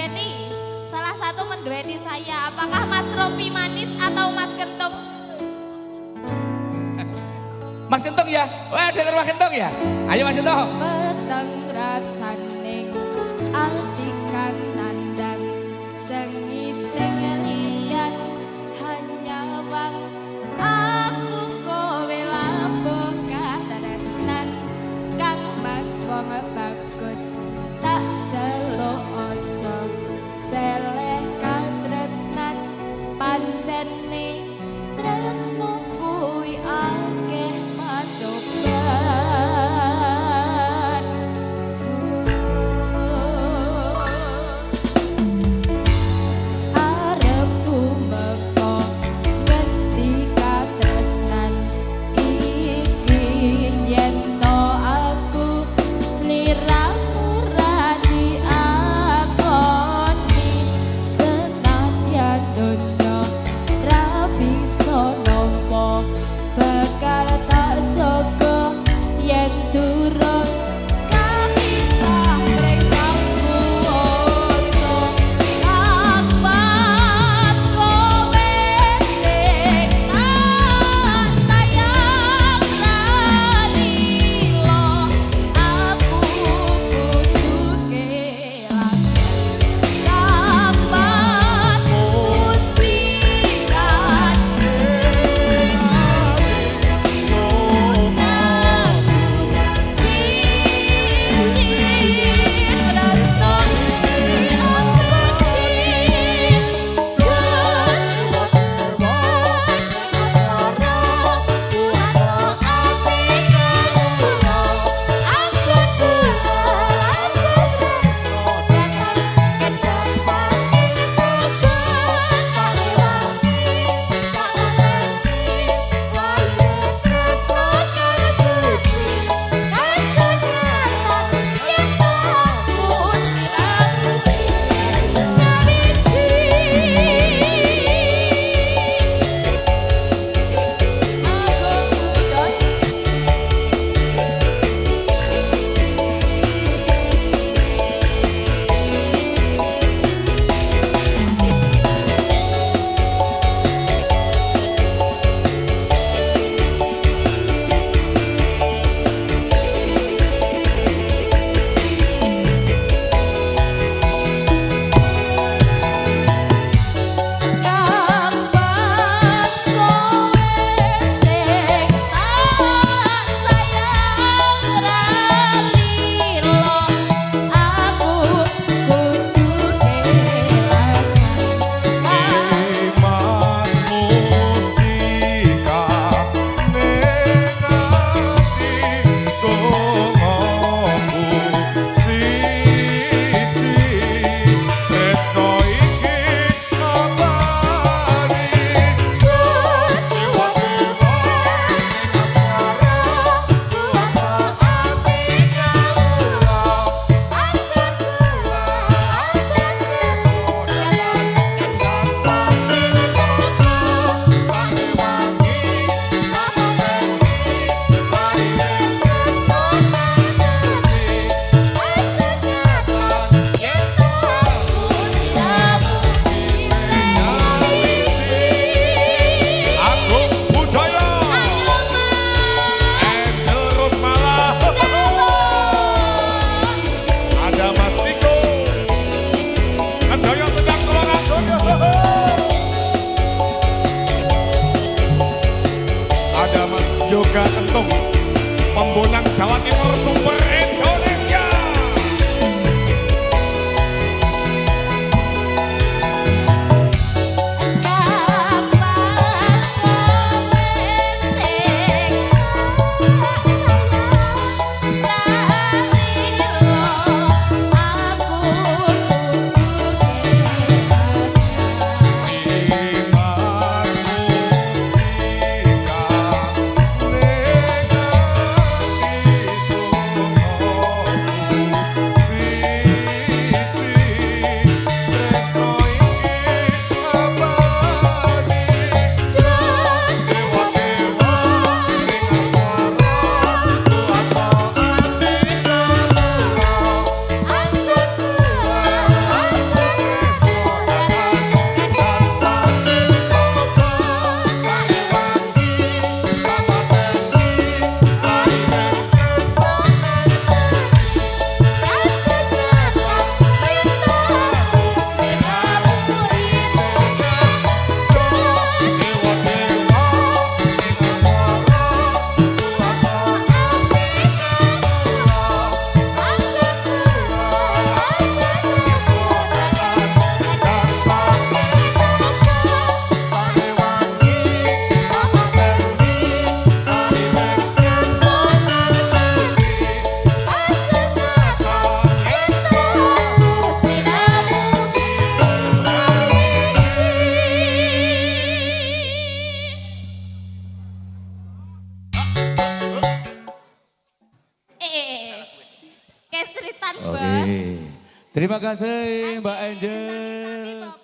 mendueti, salah satu mendueti saya. Apakah Mas Ropi Manis atau Mas Kentung? Mas Kentung ya? Wah, ada Mas Kentung ya? Ayo Mas Kentung. Peteng rasaning altikan nandang sengiting liyan hanya wang aku kowe labuh katresnan kang mas wong bagus tak celuk aja seleh katresnan pancene tresno kuwi akeh pacobaan arep tumeka ngendi katresnan iki yen to aku sliramu ra diakoni senadyan donya ra bisa nampa bakal tak jaga yen durung kapisah mrengangku oso kapas kowe sing tak sayang ralilo aku kudu kelangan kapas mustikan Yoga Kentung, pembonang Jawa Timur Super Indonesia. ceritan Oke. bos. Terima kasih Mbak Oke, Angel. sami-sami, Bapak.